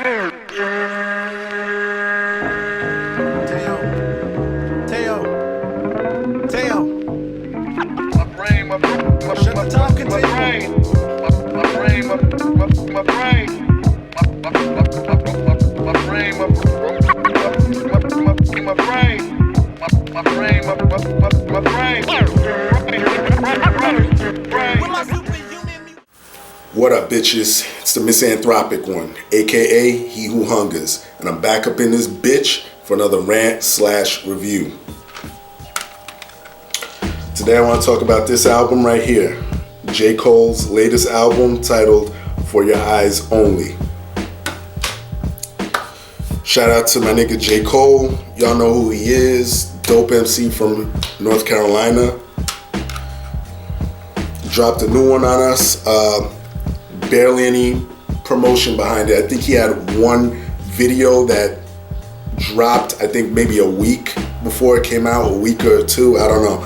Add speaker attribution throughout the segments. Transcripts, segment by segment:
Speaker 1: What up, bitches? It's the misanthropic one, aka He Who Hungers, and I'm back up in this bitch for another rant/review. Today I want to talk about this album right here, J. Cole's latest album titled For Your Eyez Only. Shout out to my nigga J. Cole. Y'all know who he is. Dope MC from North Carolina. Dropped a new one on us. Barely any promotion behind it. I think he had one video that dropped, I think maybe a week before it came out, a week or two, I don't know.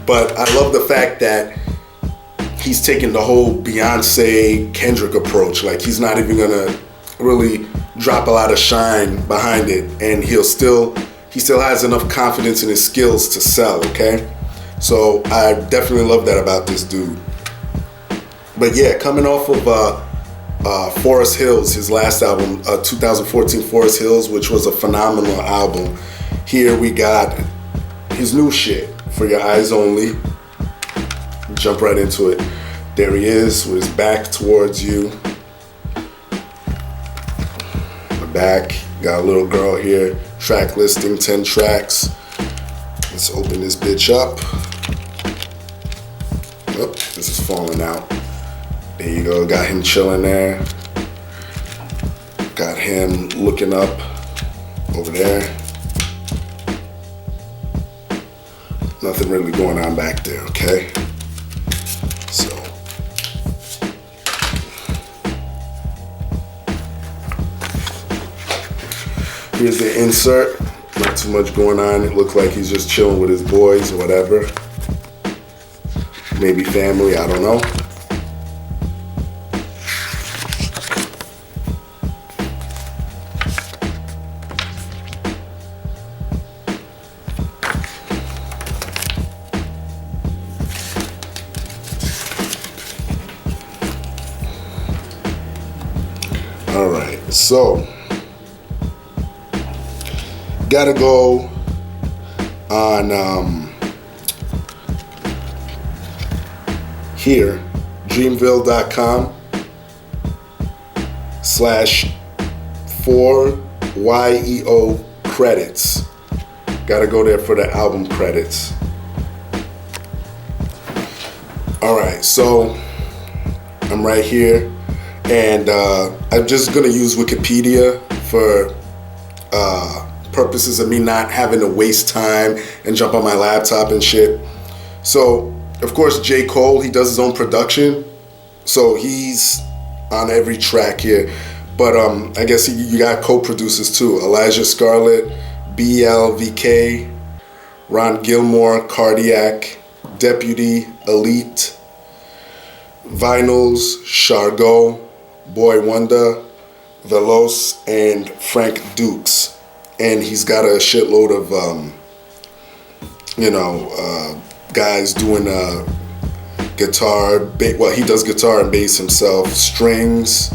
Speaker 1: But I love the fact that he's taking the whole Beyonce Kendrick approach. Like, he's not even gonna really drop a lot of shine behind it, and he still has enough confidence in his skills to sell, okay? So I definitely love that about this dude. But yeah, coming off of Forest Hills, his last album, 2014 Forest Hills, which was a phenomenal album. Here we got his new shit, For Your Eyez Only. Jump right into it. There he is with his back towards you. The back, got a little girl here. Track listing, 10 tracks. Let's open this bitch up. Oh, this is falling out. There you go, got him chilling there. Got him looking up over there. Nothing really going on back there, okay? So. Here's the insert. Not too much going on. It looks like he's just chilling with his boys or whatever. Maybe family, I don't know. Alright, so gotta go on here, dreamville.com/4YEO credits. Gotta go there for the album credits. Alright, so I'm right here. And I'm just gonna use Wikipedia for purposes of me not having to waste time and jump on my laptop and shit. So, of course, J. Cole, he does his own production, so he's on every track here. But I guess you got co-producers too: Elijah Scarlett, BLVK, Ron Gilmore, Cardiac, Deputy, Elite, Vinyls, Chargot, Boy Wonder, Veloz, and Frank Dukes. And he's got a shitload of, guys doing guitar. Well, he does guitar and bass himself, strings,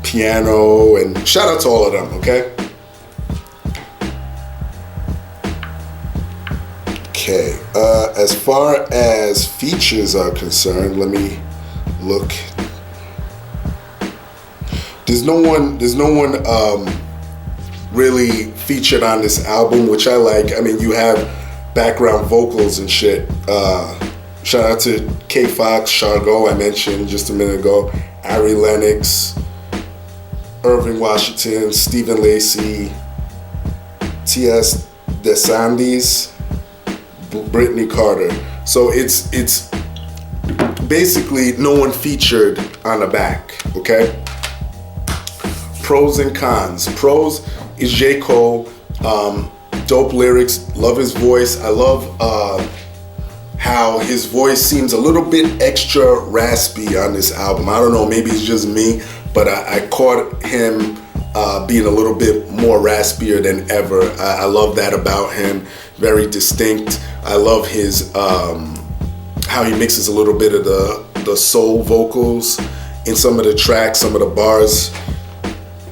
Speaker 1: piano, and shout out to all of them, okay? Okay, as far as features are concerned, let me look. There's no one really featured on this album, which I like. I mean, you have background vocals and shit. Shout out to K Fox, Chargot, I mentioned just a minute ago, Ari Lennox, Irving Washington, Stephen Lacy, T.S. DeSantis, Brittany Carter. So it's basically no one featured on the back, okay? Pros and cons. Pros is J. Cole, dope lyrics, love his voice. I love how his voice seems a little bit extra raspy on this album. I don't know, maybe it's just me, but I caught him being a little bit more raspier than ever. I love that about him. Very distinct. I love his how he mixes a little bit of the soul vocals in some of the tracks, some of the bars,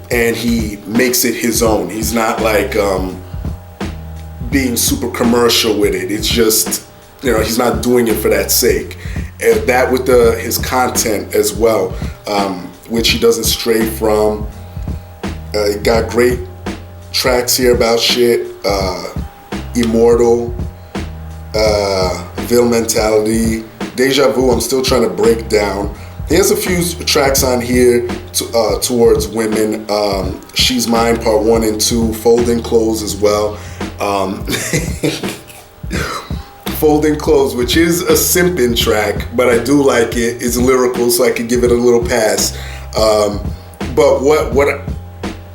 Speaker 1: and he makes it his own. He's not like being super commercial with it. It's just, he's not doing it for that sake. And that with his content as well, which he doesn't stray from. Got great tracks here about shit. Immortal, Ville Mentality, Deja Vu, I'm still trying to break down. He has a few tracks on here towards women. She's Mine, Part 1 and 2, Folding Clothes as well. Folding Clothes, which is a simping track, but I do like it. It's lyrical, so I could give it a little pass. But what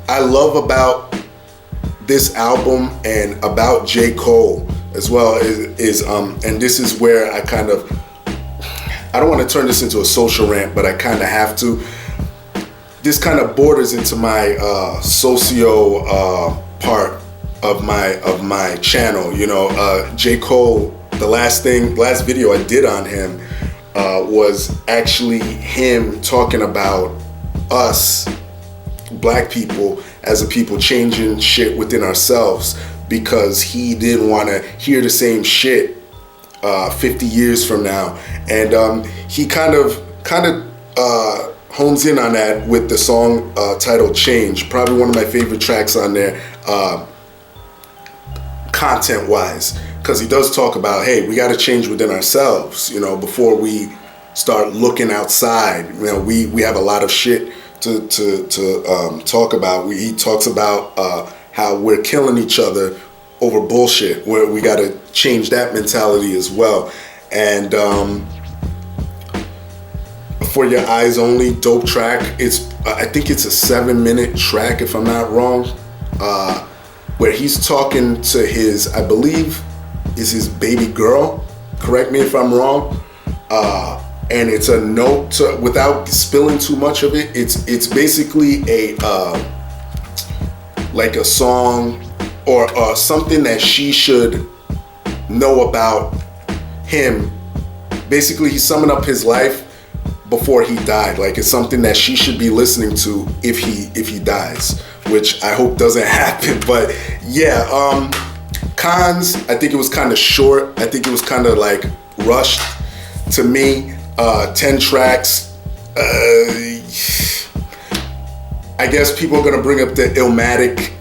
Speaker 1: I love about this album and about J. Cole as well is and this is where I don't want to turn this into a social rant, but I kind of have to. This kind of borders into my socio part of my channel. J. Cole, the last video I did on him was actually him talking about us black people as a people changing shit within ourselves, because he didn't want to hear the same shit 50 years from now. And he kind of hones in on that with the song titled Change, probably one of my favorite tracks on there, content wise, because he does talk about, hey, we got to change within ourselves, before we start looking outside. We have a lot of shit to talk about. He talks about how we're killing each other over bullshit, where we got to change that mentality as well. And For Your Eyez Only, dope track. I think it's a 7-minute track, if I'm not wrong, where he's talking to his, I believe is his baby girl, correct me if I'm wrong, and it's a note without spilling too much of it. It's basically like a song or something that she should know about him. Basically, he's summing up his life before he died. Like, it's something that she should be listening to if he dies, which I hope doesn't happen. But yeah, cons, I think it was kind of short. I think it was kind of like rushed to me. 10 tracks. I guess people are gonna bring up the Illmatic,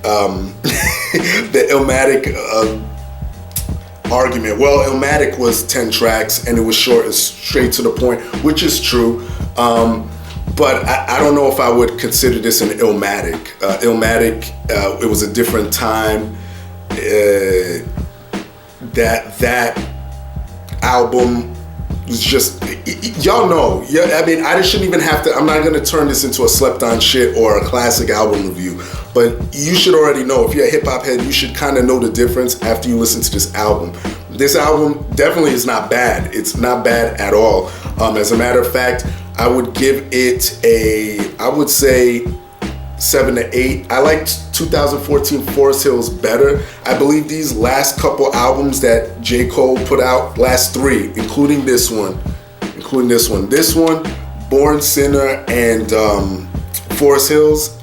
Speaker 1: argument. Well, Illmatic was 10 tracks and it was short and straight to the point, which is true. But I don't know if I would consider this an Illmatic. Illmatic, it was a different time. That album was just, y'all know. Yeah, I mean, I shouldn't even have to. I'm not gonna turn this into a slept on shit or a classic album review. But you should already know, if you're a hip hop head, you should kind of know the difference after you listen to this album. This album definitely is not bad. It's not bad at all. As a matter of fact, I would give it I would say 7 to 8. I liked 2014 Forest Hills better. I believe these last couple albums that J. Cole put out, last 3, including this one, Born Sinner and Forest Hills,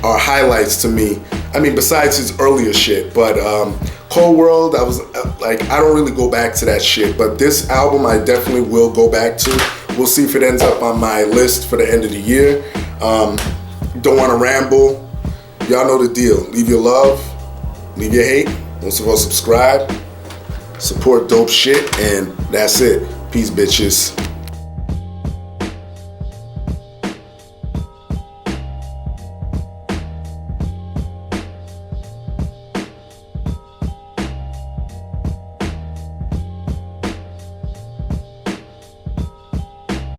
Speaker 1: are highlights to me. I mean, besides his earlier shit, but Cold World, I was like, I don't really go back to that shit, but this album I definitely will go back to. We'll see if it ends up on my list for the end of the year. Don't want to ramble. Y'all know the deal. Leave your love, leave your hate. Most of all, subscribe, support dope shit, and that's it. Peace, bitches.